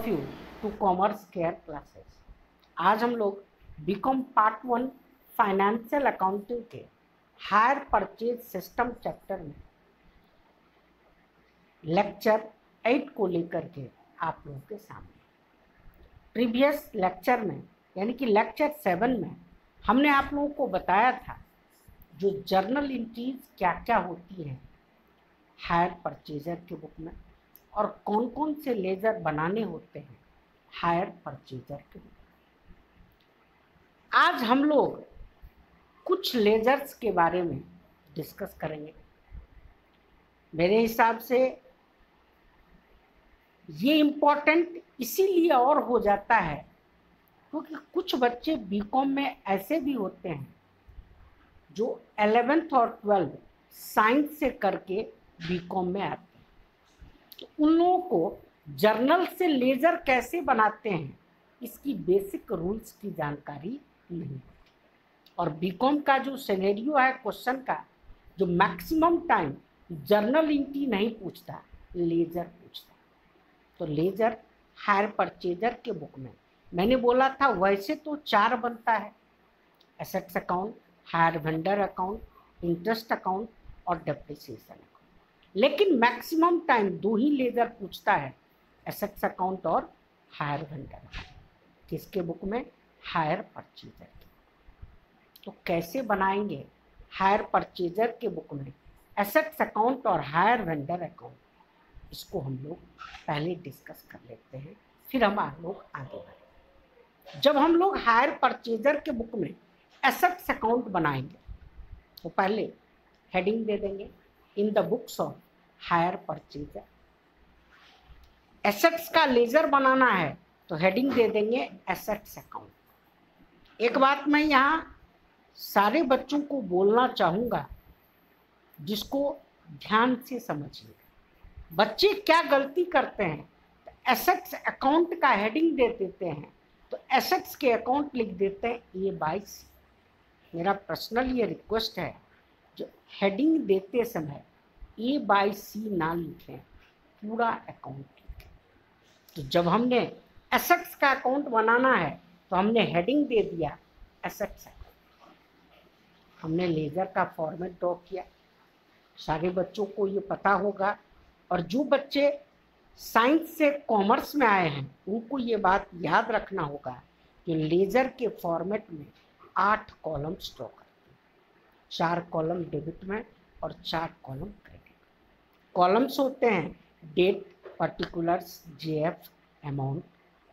Of you two commerce care classes. आज हम लोग बीकॉम पार्ट 1 फाइनेंशियल अकाउंटिंग के हायर परचेज सिस्टम चैप्टर में लेक्चर 8 को लेकर के आप लोगों के सामने। प्रीवियस लेक्चर में यानी कि लेक्चर 7 में हमने आप लोगों को बताया था जो जर्नल एंट्रीज क्या क्या होती हैं हायर परचेजर के बुक में और कौन कौन से लेजर बनाने होते हैं हायर परचेजर के बुक में। आज हम लोग कुछ लेजर्स के बारे में डिस्कस करेंगे। मेरे हिसाब से ये इम्पोर्टेंट इसीलिए और हो जाता है क्योंकि कुछ बच्चे बीकॉम में ऐसे भी होते हैं जो 11th और 12th साइंस से करके बीकॉम में आते हैं, तो उन लोगों को जर्नल से लेजर कैसे बनाते हैं इसकी बेसिक रूल्स की जानकारी नहीं होती। और बीकॉम का जो सिनेरियो है क्वेश्चन का, जो मैक्सिमम टाइम जर्नल एंट्री नहीं पूछता, लेजर पूछता। तो लेजर हायर परचेजर के बुक में मैंने बोला था वैसे तो 4 बनता है, assets account, higher vendor account, interest account और डेप्रिसिएशन अकाउंट, लेकिन मैक्सिमम टाइम 2 ही लेजर पूछता है, एसेट्स अकाउंट और हायर वेंडर अकाउंट। किसके बुक में? हायर परचेजर के। तो कैसे बनाएंगे हायर परचेजर के बुक में एसेट्स अकाउंट और हायर वेंडर अकाउंट, इसको हम लोग पहले डिस्कस कर लेते हैं, फिर हम लोग आगे बढ़ेंगे। जब हम लोग हायर परचेजर के बुक में एसेट्स अकाउंट बनाएंगे तो पहले हेडिंग दे देंगे in the books of hire purchaser. Assets का लेजर बनाना है तो हेडिंग दे देंगे एसेट्स अकाउंट। एक बात मैं यहाँ सारे बच्चों को बोलना चाहूँगा जिसको ध्यान से समझिए। बच्चे क्या गलती करते हैं, तो एसेट्स अकाउंट का हेडिंग दे देते हैं तो एसेट्स के अकाउंट लिख देते हैं A/C। मेरा पर्सनल ये रिक्वेस्ट है, जो हेडिंग देते समय A/C ना लिखें, पूरा अकाउंट लिखें। तो जब हमने एसेट्स का अकाउंट बनाना है तो हमने हेडिंग दे दिया एसेट्स अकाउंट, हमने लेजर का फॉर्मेट ड्रॉ किया। सारे बच्चों को ये पता होगा, और जो बच्चे साइंस से कॉमर्स में आए हैं उनको ये बात याद रखना होगा कि लेजर के फॉर्मेट में 8 कॉलम्स ड्रॉ करते हैं, 4 कॉलम डेबिट में और 4 कॉलम क्रेडिट। कॉलम्स होते हैं डेट, पर्टिकुलर्स, JF, अमाउंट।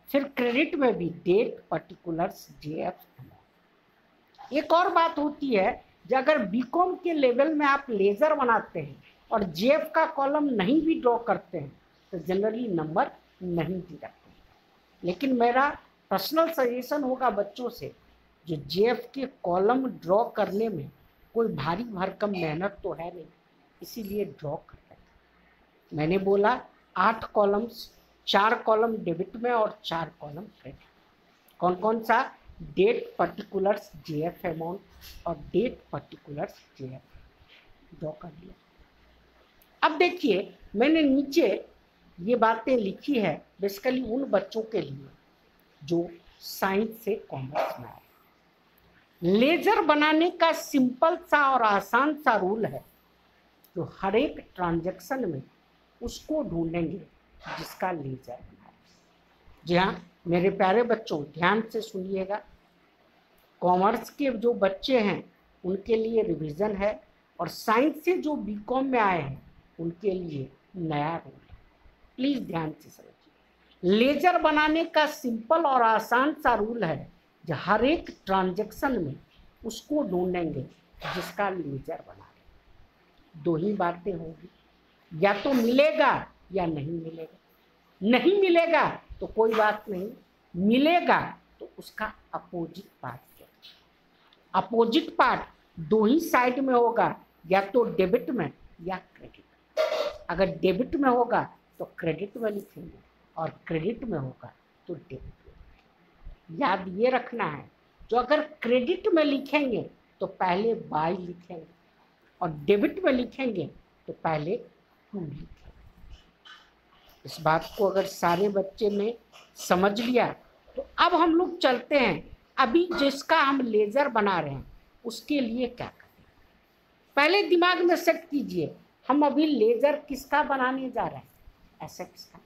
फिर क्रेडिट में भी डेट, पर्टिकुलर्स, JF, अमाउंट। एक और बात होती है, जो अगर बीकॉम के लेवल में आप लेजर बनाते हैं और JF का कॉलम नहीं भी ड्रॉ करते हैं तो जनरली नंबर नहीं दी जाते हैं। लेकिन मेरा पर्सनल सजेशन होगा बच्चों से, जो JF के कॉलम ड्रॉ करने में कोई भारी भरकम मेहनत तो है नहीं, इसीलिए ड्रॉ कर रहे हैं। मैंने बोला 8 कॉलम्स, 4 कॉलम डेबिट में और 4 कॉलम क्रेडिट। कौन कौन सा? डेट, पर्टिकुलर्स, JF, अमाउंट और डेट, पर्टिकुलर्स, JF ड्रॉ कर दिया। अब देखिए मैंने नीचे ये बातें लिखी है बेसिकली उन बच्चों के लिए जो साइंस से कॉमर्स में आए। लेजर बनाने का सिंपल सा और आसान सा रूल है, जो हर एक ट्रांजैक्शन में उसको ढूंढेंगे जिसका लेजर बनाए। जी हाँ मेरे प्यारे बच्चों, ध्यान से सुनिएगा। कॉमर्स के जो बच्चे हैं उनके लिए रिवीजन है, और साइंस से जो बीकॉम में आए हैं उनके लिए नया रूल है। प्लीज़ ध्यान से समझिए। लेजर बनाने का सिंपल और आसान सा रूल है, जो हर एक ट्रांजैक्शन में उसको ढूंढेंगे जिसका लेजर बना रहे। 2 ही बातें होगी, या तो मिलेगा या नहीं मिलेगा। नहीं मिलेगा तो कोई बात नहीं, मिलेगा तो उसका अपोजिट पार्ट क्या? अपोजिट पार्ट 2 ही साइड में होगा, या तो डेबिट में या क्रेडिट। अगर डेबिट में होगा तो क्रेडिट में लिखेंगे और क्रेडिट में होगा तो डेबिट में। याद ये रखना है, जो अगर क्रेडिट में लिखेंगे तो पहले बाय लिखेंगे और डेबिट में लिखेंगे तो पहले टू लिखेंगे। इस बात को अगर सारे बच्चे ने समझ लिया तो अब हम लोग चलते हैं, अभी जिसका हम लेजर बना रहे हैं उसके लिए क्या करें। पहले दिमाग में सेट कीजिए, हम अभी लेजर किसका बनाने जा रहे हैं, एसेट्स का।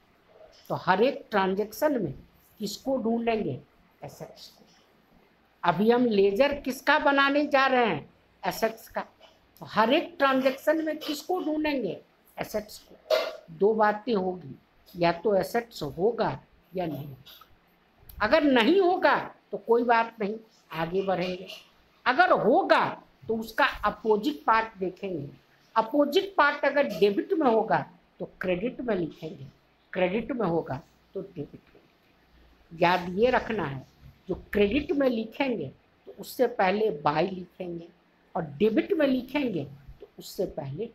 तो हर एक ट्रांजैक्शन में किसको ढूंढेंगे, एसेट्स को। अभी हम लेजर किसका बनाने जा रहे हैं, एसेट्स का। तो हर एक ट्रांजैक्शन में किसको ढूंढेंगे, एसेट्स को। दो बातें होगी, या तो एसेट्स होगा या नहीं होगा। अगर नहीं होगा तो कोई बात नहीं, आगे बढ़ेंगे। अगर होगा तो उसका अपोजिट पार्ट देखेंगे। अपोजिट पार्ट अगर डेबिट में होगा तो क्रेडिट में लिखेंगे, क्रेडिट में होगा तो डेबिट में। याद ये रखना है, जो क्रेडिट में लिखेंगे तो उससे पहले बाय लिखेंगे, और डेबिट में लिखेंगे तो उससे पहले।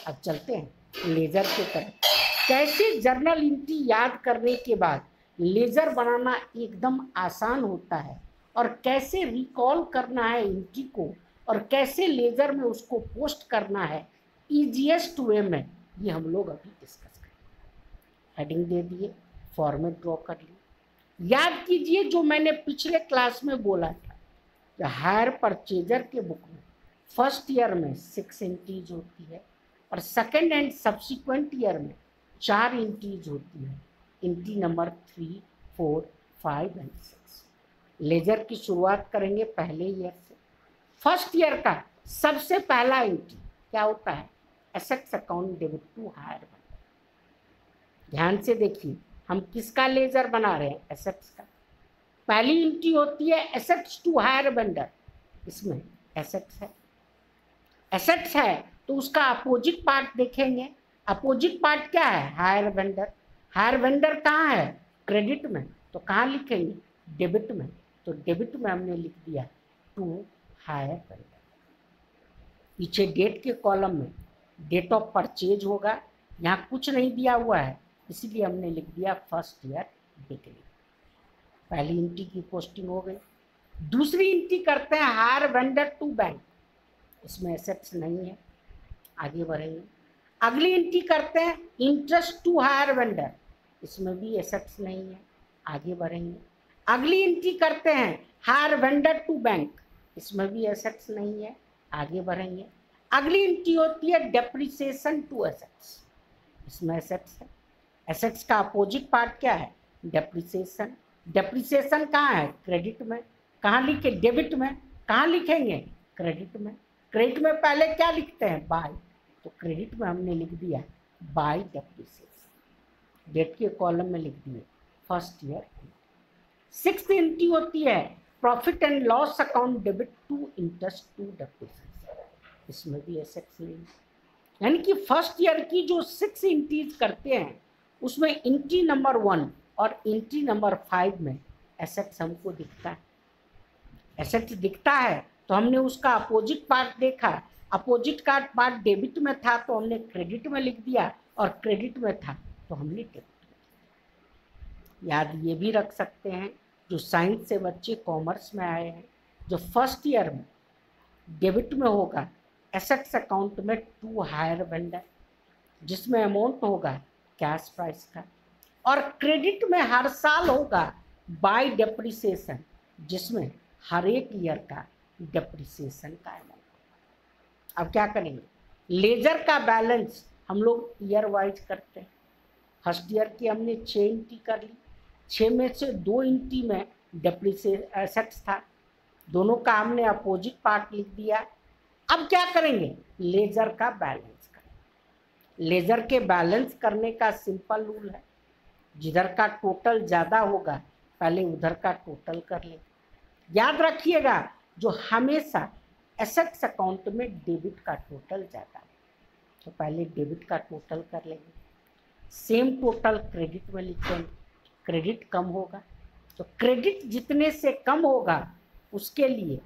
अब चलते हैं लेजर के तरफ। कैसे जर्नल एंट्री याद करने के बाद लेजर बनाना एकदम आसान होता है, और कैसे रिकॉल करना है एंट्री को, और कैसे लेजर में उसको पोस्ट करना है ईजीएस्ट वे में, ये हम लोग अभी डिस्कस करेंगे। हेडिंग दे दिए, फॉर्मेट ड्रॉ कर लिए। याद कीजिए जो मैंने पिछले क्लास में बोला था कि हायर परचेजर के बुक में फर्स्ट ईयर में 6 एंट्रीज होती है, और सेकेंड एंड सब्सिक्वेंट ईयर में 4 एंट्रीज होती है, एंट्री नंबर 3, 4, 5 एंड 6। लेजर की शुरुआत करेंगे पहले ईयर से। फर्स्ट ईयर का सबसे पहला एंट्री क्या होता है, assets account debit to hire vendor. ध्यान से देखिए, हम किसका लेजर बना रहे हैं, एसेट्स का। पहली एंट्री होती है एसेट्स टू हायर वेंडर, इसमें एसेट्स है। एसेट्स है तो उसका अपोजिट पार्ट देखेंगे। अपोजिट पार्ट क्या है, हायर वेंडर। हायर वेंडर कहाँ है, क्रेडिट में, तो कहाँ लिखेंगे, डेबिट में। तो डेबिट में हमने लिख दिया टू हायर वेंडर। पीछे डेट के कॉलम में डेट ऑफ परचेज होगा, यहाँ कुछ नहीं दिया हुआ है इसलिए हमने लिख दिया फर्स्ट ईयर बिगिनिंग। पहली एंट्री की पोस्टिंग हो गई। दूसरी एंट्री करते हैं हायर वेंडर टू बैंक, इसमें एसेट्स नहीं है, आगे बढ़ेंगे। अगली एंट्री करते हैं इंटरेस्ट टू हायर वेंडर, इसमें भी एसेट्स नहीं है, आगे बढ़ेंगे। अगली एंट्री करते हैं हायर वेंडर टू बैंक, इसमें भी एसेट्स नहीं है, आगे बढ़ेंगे। अगली एंट्री होती है डेप्रिसिएशन टू एसेट्स, इसमें एसेट्स है। एसेट्स का अपोजिट पार्ट क्या है, डेप्रिसिएशन। डेप्रिसिएशन कहाँ है, क्रेडिट में। कहाँ लिखे, डेबिट में। कहाँ लिखेंगे, क्रेडिट में। क्रेडिट में पहले क्या लिखते हैं, बाय, तो क्रेडिट में हमने लिख दिया बाय डेप्रिसिएशन। डेट के कॉलम में लिख दिए फर्स्ट ईयर। सिक्स्थ एंट्री होती है profit and loss account debit to interest to depreciation, इसमें भी एसेट्स नहीं। यानी कि फर्स्ट ईयर की जो 6 एंट्रीज करते हैं उसमें एंट्री नंबर 1 और एंट्री नंबर 5 में एसेट्स हमको दिखता है। एसेट्स दिखता है तो हमने उसका अपोजिट पार्ट देखा। अपोजिट का पार्ट डेबिट में था तो हमने क्रेडिट में लिख दिया, और क्रेडिट में था तो हमने डेबिट में। याद ये भी रख सकते हैं, जो साइंस से बच्चे कॉमर्स में आए हैं, जो फर्स्ट ईयर में डेबिट में होगा एसेट्स अकाउंट में टू हायर वेंडर, जिसमें अमाउंट होगा कैश प्राइस का, और क्रेडिट में हर साल होगा बाय डेप्रिसिएशन, जिसमें हर एक ईयर का डेप्रिसिएशन का अमाउंट। अब क्या करेंगे, लेजर का बैलेंस हम लोग ईयर वाइज करते हैं। फर्स्ट ईयर की हमने 6 एंट्री कर ली, 6 में से 2 एंट्री में डेप्रिसिएशन एसेट्स था, दोनों का हमने अपोजिट पार्ट लिख दिया। अब क्या करेंगे, लेजर का बैलेंस करेंगे। लेजर के बैलेंस करने का सिंपल रूल है, जिधर का टोटल ज़्यादा होगा पहले उधर का टोटल कर लेंगे। याद रखिएगा, जो हमेशा एसेट्स अकाउंट में डेबिट का टोटल ज़्यादा है, तो पहले डेबिट का टोटल कर लेंगे। सेम टोटल क्रेडिट में लिखेंगे, क्रेडिट कम होगा तो क्रेडिट जितने से कम होगा उसके लिए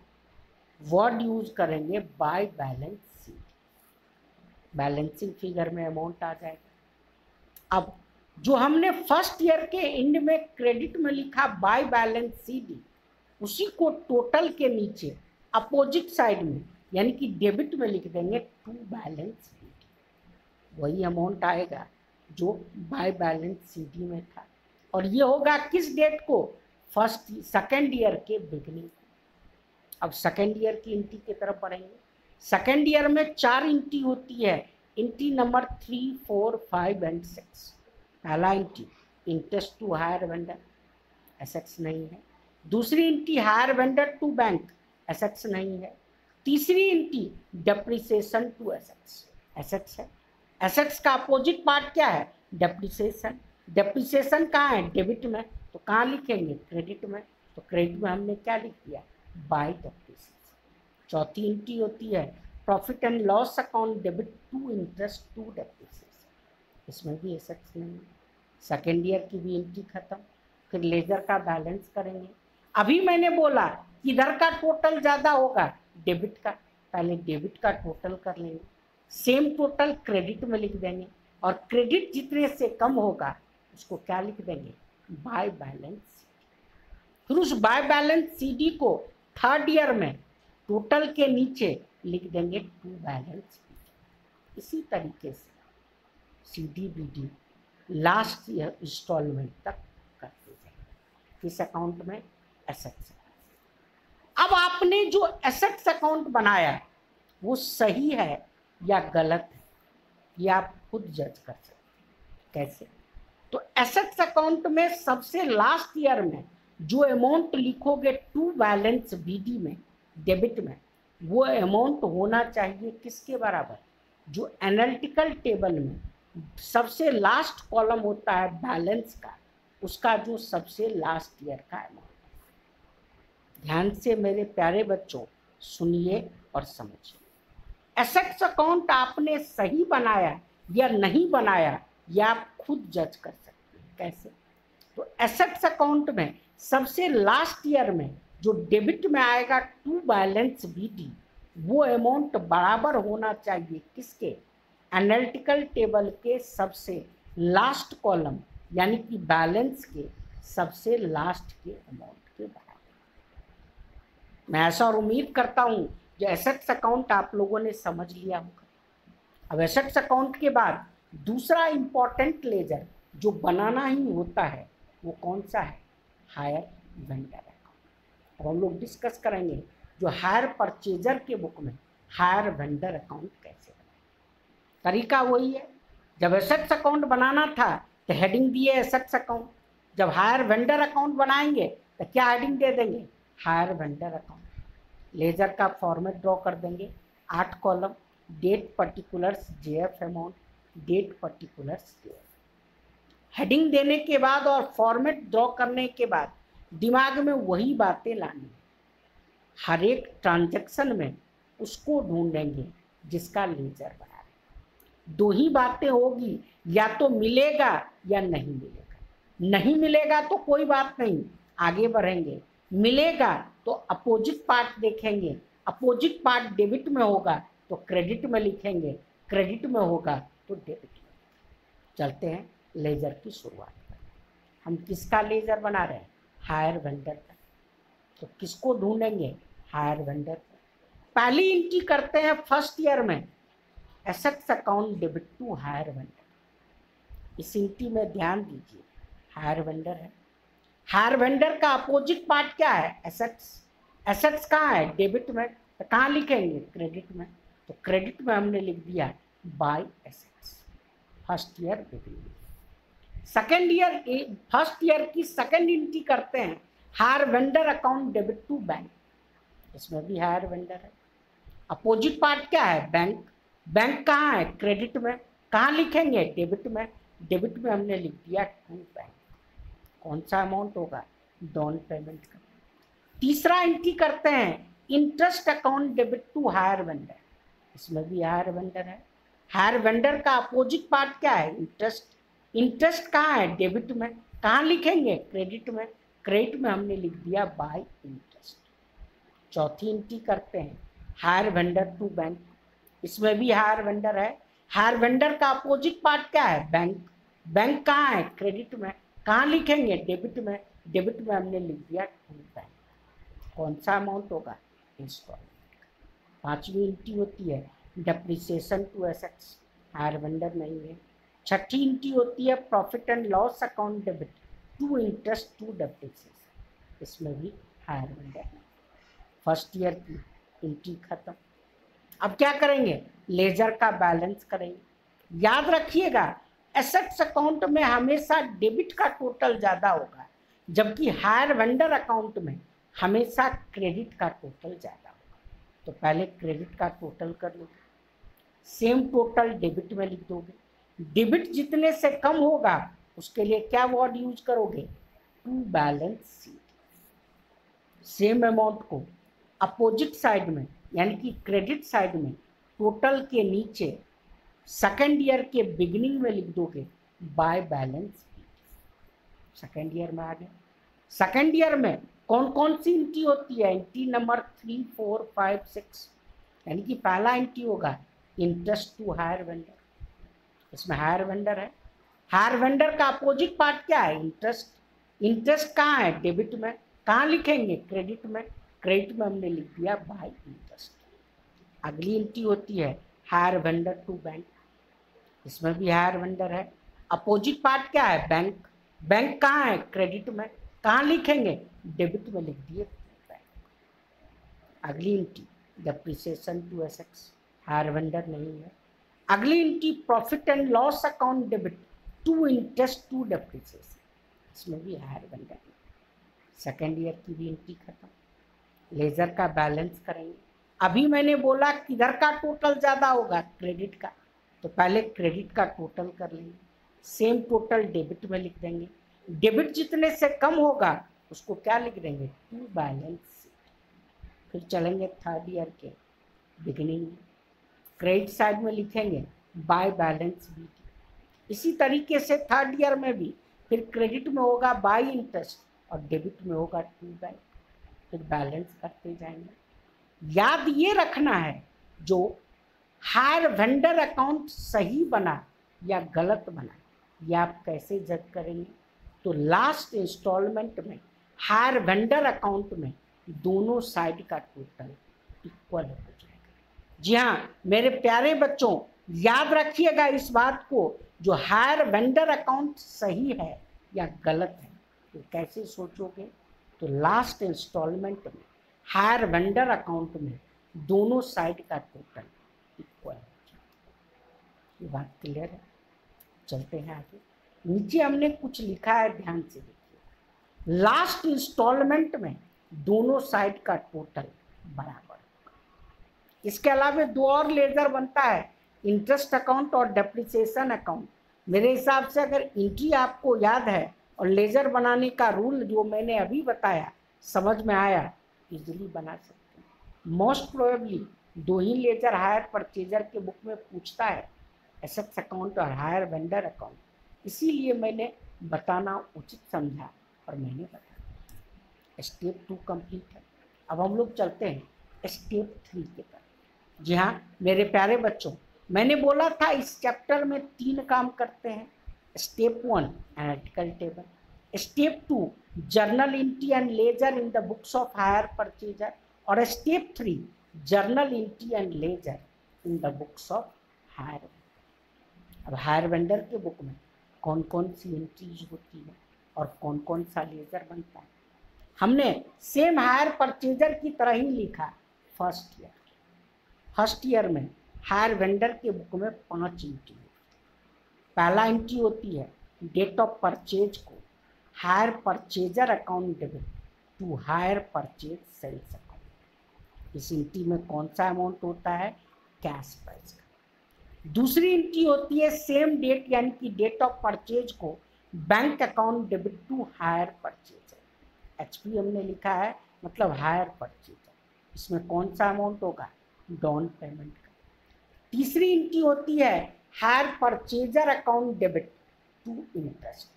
वर्ड यूज करेंगे by balance sheet. Balancing figure में अमाउंट आ जाएगा। अब जो हमने फर्स्ट ईयर के एंड में क्रेडिट में लिखा बाय बैलेंस शीट, उसी को टोटल के नीचे अपोजिट साइड में यानी कि डेबिट में लिख देंगे टू बैलेंस शीट, वही अमाउंट आएगा जो बाय बैलेंस सीडी में था, और ये होगा किस डेट को, सेकेंड ईयर के बिगनिंग। अब सेकेंड ईयर की एंट्री की तरफ बढ़ेंगे। सेकेंड ईयर में 4 एंट्री होती है, एंट्री नंबर 3, 4, 5 एंड 6। पहला entry interest to hire vendor, assets नहीं है। दूसरी entry hire vendor to bank, assets नहीं है। तीसरी entry depreciation to assets, assets है। एसेट्स का अपोजिट पार्ट क्या है, डेप्रिसिएशन। डेप्रिसिएशन कहाँ है, डेबिट में, तो कहाँ लिखेंगे, क्रेडिट में। तो क्रेडिट में हमने क्या लिख दिया, बाय डेप्रिसिएशन। चौथी एंट्री होती है profit and loss account, debit to interest to depreciation, इसमें भी एसेट्स नहीं है। सेकेंड ईयर की भी एंट्री खत्म। फिर लेजर का बैलेंस करेंगे। अभी मैंने बोला इधर का टोटल ज़्यादा होगा डेबिट का, पहले डेबिट का टोटल कर लेंगे, सेम टोटल क्रेडिट में लिख देंगे, और क्रेडिट जितने से कम होगा उसको क्या लिख देंगे, बाय बैलेंस। फिर उस बाय बैलेंस सीडी को थर्ड ईयर में टोटल के नीचे लिख देंगे टू बैलेंस। इसी तरीके से CD BD last year installment तक करते जाएंगे। किस अकाउंट में, एसेट्स। अब आपने जो एसेट्स अकाउंट बनाया वो सही है या गलत है, ये आप खुद जज कर सकते हैं। कैसे, तो एसेट्स अकाउंट में सबसे लास्ट ईयर में जो अमाउंट लिखोगे टू बैलेंस बीडी में, डेबिट में, वो अमाउंट होना चाहिए किसके बराबर, जो एनालिटिकल टेबल में सबसे लास्ट कॉलम होता है बैलेंस का, उसका जो सबसे लास्ट ईयर का अमाउंट। ध्यान से मेरे प्यारे बच्चों सुनिए और समझिए। एसेट्स अकाउंट आपने सही बनाया या नहीं बनाया या आप खुद जज कर सकते हैं। कैसे, तो एसेट्स अकाउंट में सबसे लास्ट ईयर में जो डेबिट में आएगा टू बैलेंस बीडी, वो अमाउंट बराबर होना चाहिए किसके, एनालिटिकल टेबल के सबसे लास्ट कॉलम यानी कि बैलेंस के सबसे लास्ट के अमाउंट के बराबर। मैं ऐसा और उम्मीद करता हूँ जो एसेट्स अकाउंट आप लोगों ने समझ लिया होगा। अब एसेट्स अकाउंट के बाद दूसरा इंपॉर्टेंट लेजर जो बनाना ही होता है वो कौन सा है, हायर वेंडर अकाउंट। अब हम लोग डिस्कस करेंगे जो हायर परचेजर के बुक में हायर वेंडर अकाउंट कैसे बनाए। तरीका वही है, जब एसेट्स अकाउंट बनाना था तो हेडिंग दिए एसेट्स अकाउंट, जब हायर वेंडर अकाउंट बनाएंगे तो क्या हेडिंग दे देंगे, हायर वेंडर अकाउंट। लेजर का फॉर्मेट ड्रॉ कर देंगे, 8 column, date particulars JF amount, date particulars JF. Heading देने के बाद और फॉर्मेट ड्रॉ करने के बाद दिमाग में वही बातें लानी, हर एक ट्रांजैक्शन में उसको ढूंढेंगे जिसका लेजर बना रहे। 2 ही बातें होगी, या तो मिलेगा या नहीं मिलेगा। नहीं मिलेगा तो कोई बात नहीं, आगे बढ़ेंगे। मिलेगा तो अपोजिट पार्ट देखेंगे, अपोजिट पार्ट डेबिट में होगा तो क्रेडिट में लिखेंगे, क्रेडिट में होगा तो डेबिट में। चलते हैं लेजर की शुरुआत करें। हम किसका लेजर बना रहे हैं, हायर वेंडर का। तो किसको ढूंढेंगे, हायर वेंडर का। पहली एंट्री करते हैं फर्स्ट ईयर में, assets account debit to hire vendor. इस एंट्री में ध्यान दीजिए, हायर वेंडर है। हायर वेंडर का अपोजिट पार्ट क्या है, एसेट्स। एसेट्स कहाँ है, डेबिट में, तो कहाँ लिखेंगे, क्रेडिट में। तो क्रेडिट में हमने लिख दिया by assets, first year beginning. Second year, first year की सेकेंड एंट्री करते हैं, hire vendor account debit to bank. इसमें भी हायर वेंडर है। अपोजिट पार्ट क्या है, बैंक। बैंक कहाँ है, क्रेडिट में, कहाँ लिखेंगे, डेबिट में। डेबिट में हमने लिख दिया टू बैंक। कौन सा अमाउंट होगा, डाउन पेमेंट का। तीसरा एंट्री करते हैं, interest account debit to hire vendor. इसमें भी हायर वेंडर है। हायर वेंडर का अपोजिट पार्ट क्या है, इंटरेस्ट। इंटरेस्ट कहाँ है, डेबिट में, कहाँ लिखेंगे, क्रेडिट में। क्रेडिट में हमने लिख दिया बाय इंटरेस्ट। चौथी एंट्री करते हैं, हायर वेंडर टू बैंक। इसमें भी हायर वेंडर है। हायर वेंडर का अपोजिट पार्ट क्या है, बैंक। बैंक कहाँ है, क्रेडिट में, कहाँ लिखेंगे, डेबिट में। डेबिट में हमने लिख दिया टू बैंक। कौन सा अमाउंट होगा, इंस्टॉलमेंट। पांचवी एंट्री होती है depreciation to assets, hire vendor नहीं है। छठी एंट्री होती है profit and loss account debit to interest to depreciation, इसमें भी हायर वेंडर। फर्स्ट ईयर की एंट्री खत्म। अब क्या करेंगे, लेजर का बैलेंस करेंगे। याद रखिएगा एसेट्स अकाउंट में हमेशा डेबिट का टोटल ज़्यादा होगा, जबकि हायर वेंडर अकाउंट में हमेशा क्रेडिट का टोटल ज़्यादा होगा। तो पहले क्रेडिट का टोटल कर लोगे, सेम टोटल डेबिट में लिख दोगे। डेबिट जितने से कम होगा उसके लिए क्या वर्ड यूज करोगे, to balance sheet. Same amount को अपोजिट साइड में यानी कि क्रेडिट साइड में टोटल के नीचे सेकेंड ईयर के बिगिनिंग में लिख दोगे by balance sheet. Second year में आ गया। सेकेंड ईयर में कौन कौन सी एंट्री होती है, एंट्री नंबर 3, 4, 5, 6, यानी कि पहला एंट्री होगा इंटरेस्ट टू हायर वेंडर। इसमें हायर वेंडर है। हायर वेंडर का अपोजिट पार्ट क्या है, इंटरेस्ट। इंटरेस्ट कहाँ है, डेबिट में। कहाँ लिखेंगे, क्रेडिट में। क्रेडिट में हमने लिख दिया बाय इंटरेस्ट। अगली एंट्री होती है हायर वेंडर टू बैंक, इसमें भी हायर वेंडर है। अपोजिट पार्ट क्या है, बैंक। बैंक कहाँ है, क्रेडिट में। कहाँ लिखेंगे, डेबिट में लिख दिए बैंक। अगली entry depreciation to assets, hire vendor नहीं है। अगली entry profit and loss account debit to interest to depreciation, इसमें भी हायर वेंडर है। सेकेंड ईयर की भी एंट्री खत्म। लेजर का बैलेंस करेंगे। अभी मैंने बोला किधर का टोटल ज़्यादा होगा, क्रेडिट का, तो पहले क्रेडिट का टोटल कर लेंगे। सेम टोटल डेबिट में लिख देंगे। डेबिट जितने से कम होगा उसको क्या लिख देंगे, टू बैलेंस शीट। फिर चलेंगे थर्ड ईयर के बिगिनिंग में, क्रेडिट साइड में लिखेंगे बाय बैलेंस बीटी। इसी तरीके से थर्ड ईयर में भी फिर क्रेडिट में होगा बाय इंटरेस्ट और डेबिट में होगा टू बैंक। फिर बैलेंस करते जाएंगे। याद ये रखना है जो हायर वेंडर अकाउंट सही बना या गलत बना, या आप कैसे जज करेंगे, तो लास्ट इंस्टॉलमेंट में हायर वेंडर अकाउंट में दोनों साइड का टोटल इक्वल हो जाएगा। जी हाँ मेरे प्यारे बच्चों, याद रखिएगा इस बात को, जो हायर वेंडर अकाउंट सही है या गलत है, तो कैसे सोचोगे, तो लास्ट इंस्टॉलमेंट में हायर वेंडर अकाउंट में दोनों साइड का टोटल इक्वल हो जाएगा। ये बात क्लियर है। चलते हैं आगे। नीचे हमने कुछ लिखा है, ध्यान से देखिए। लास्ट इंस्टॉलमेंट में दोनों साइड का टोटल बराबर होगा। इसके अलावा दो और लेजर बनता है, इंटरेस्ट अकाउंट और डेप्रिसिएशन अकाउंट। मेरे हिसाब से अगर एंट्री आपको याद है और लेजर बनाने का रूल जो मैंने अभी बताया समझ में आया, इजीली बना सकते हैं। मोस्ट प्रोबेबली दो ही लेजर हायर परचेजर के बुक में पूछता है, एसेट्स अकाउंट और हायर वेंडर अकाउंट, इसीलिए मैंने बताना उचित समझा और मैंने बताया। स्टेप 2 कंप्लीट है। अब हम लोग चलते हैं स्टेप 3 के तरफ। जी हाँ मेरे प्यारे बच्चों, मैंने बोला था इस चैप्टर में 3 काम करते हैं। Step 1 analytical table, step 2 journal entry and ledger in the books of hire purchaser, और step 3 journal entry and ledger in the books of hire. अब हायर वेंडर के बुक में कौन कौन सी एंट्रीज होती है और कौन कौन सा लेजर बनता है, हमने सेम हायर परचेजर की तरह ही लिखा। फर्स्ट ईयर में हायर वेंडर के बुक में 5 एंट्री। पहला एंट्री होती है डेट ऑफ परचेज को hire purchaser account debit to hire purchase sales account. इस एंट्री में कौन सा अमाउंट होता है, कैश प्राइस का। दूसरी एंट्री होती है सेम डेट यानी कि डेट ऑफ परचेज को bank account debit to hire purchaser. HP हमने लिखा है मतलब हायर परचेजर। इसमें कौन सा अमाउंट होगा, डाउन पेमेंट का। तीसरी एंट्री होती है hire purchaser account debit to interest.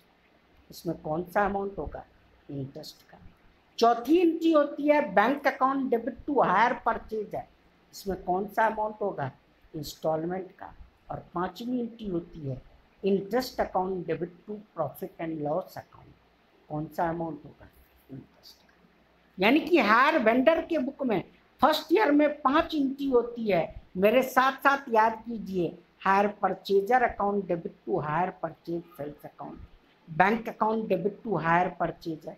इसमें कौन सा अमाउंट होगा, इंटरेस्ट का। चौथी एंट्री होती है bank account debit to hire purchaser. इसमें कौन सा अमाउंट होगा, इंस्टॉलमेंट का। और पांचवी एंट्री होती है interest account debit to profit and loss account. कौन सा अमाउंट होगा, इंटरेस्ट का। यानी कि हायर वेंडर के बुक में फर्स्ट ईयर में 5 एंट्री होती है। मेरे साथ साथ याद कीजिए hire purchaser account debit to hire purchase sales account, bank account debit to hire purchaser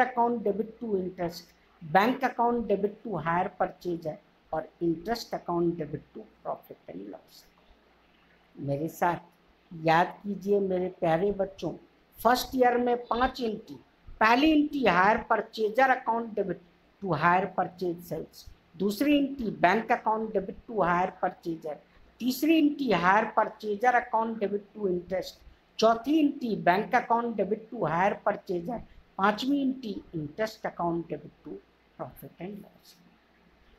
account debit to interest, bank account debit to hire purchaser और interest account debit to profit and loss. मेरे साथ याद कीजिए मेरे प्यारे बच्चों, first year में 5 entry, पहली entry hire purchaser account debit to hire purchase sales, दूसरी entry bank account debit to hire purchaser, तीसरी entry hire purchaser account debit to interest, चौथी entry bank account debit to hire purchaser, पांचवी entry interest account debit to profit and loss.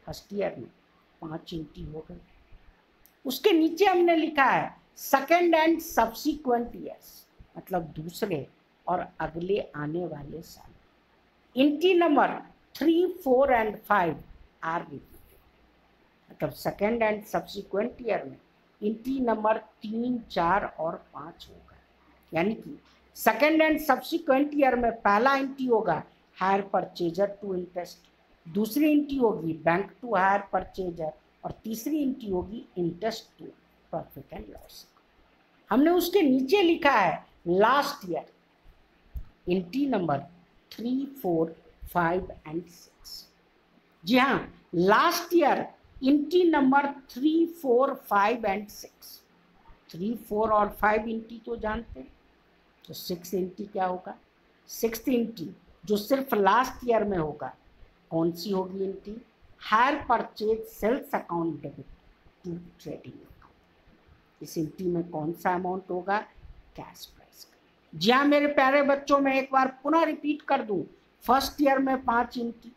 First year में 5 entry हो गई। उसके नीचे हमने लिखा है सेकेंड एंड सब्सिक्वेंट ईयर्स, मतलब दूसरे और अगले आने वाले साल। एंट्री नंबर 3, 4 एंड 5 आर रिपीटेड, मतलब सेकेंड एंड सब्सिक्वेंट ईयर में एंट्री नंबर 3, 4 और 5 होगा। यानी कि सेकेंड एंड सब्सिक्वेंट ईयर में पहला एंट्री होगा हायर परचेजर टू इंटरेस्ट, दूसरी एंट्री होगी बैंक टू हायर परचेजर और तीसरी एंट्री होगी interest to profit and loss. हमने उसके नीचे लिखा है last year, entry number 3, 4, 5 and 6। जी हाँ, last year entry number 3, 4, 5 and 6। 3, 4 और 5 एंट्री तो जानते हैं, तो 6 एंट्री क्या होगा? 6th एंट्री जो सिर्फ लास्ट ईयर में होगा, कौन सी होगी entry? Hire purchase sales account debit to trading account. इस एंट्री में कौन सा अमाउंट होगा? कैश प्राइस का। जी हाँ मेरे प्यारे बच्चों, मैं एक बार पुनः रिपीट कर दूं, फर्स्ट ईयर में 5 entry,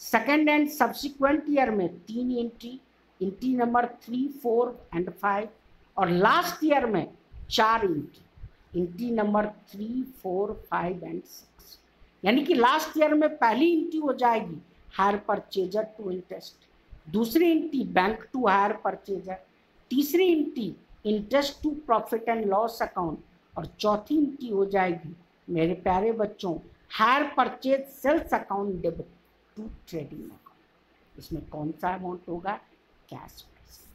second and subsequent year में 3 एंट्री, एंट्री नंबर 3, 4 एंड 5, और लास्ट ईयर में 4 एंट्री, एंट्री नंबर 3, 4, 5 एंड 6। यानी कि लास्ट ईयर में पहली एंट्री हो जाएगी हायर परचेजर टू इंटरेस्ट, दूसरी entry bank to hire purchaser, तीसरी entry interest to profit and loss account और चौथी एंट्री हो जाएगी मेरे प्यारे बच्चों hire purchase sales account debit to trading account. इसमें कौन सा अमाउंट होगा? Cash price.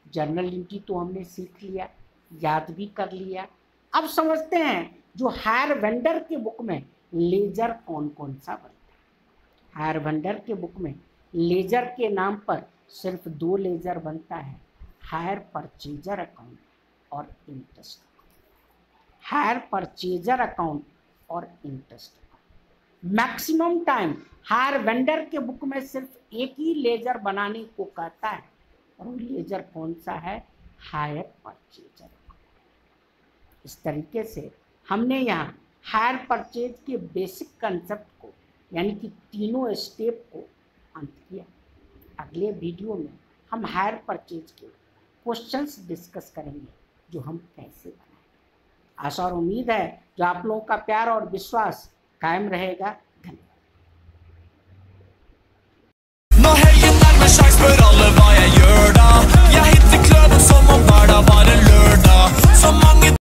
जर्नल एंट्री तो हमने सीख लिया, याद भी कर लिया। अब समझते हैं जो हायर वेंडर के बुक में लेजर कौन कौन सा बनता है। हायर वेंडर के बुक में लेजर के नाम पर सिर्फ 2 लेजर बनता है, हायर परचेजर अकाउंट और interest account. Hire purchaser account और interest account. Maximum time hire vendor के बुक में सिर्फ एक ही लेजर बनाने को कहता है, और वो लेजर कौन सा है? Hire purchaser account. इस तरीके से हमने यहाँ हायर परचेज के बेसिक कंसेप्ट को, यानी कि तीनों स्टेप को अंत किया। अगले वीडियो में हम हायर परचेज के क्वेश्चंस डिस्कस करेंगे, जो हम कैसे बनाएं। आशा और उम्मीद है जो आप लोगों का प्यार और विश्वास कायम रहेगा। Nå helgen nærmer seg, spør alle hva jeg gjør da. Jeg hitter kløven som om hverdag var en lørdag.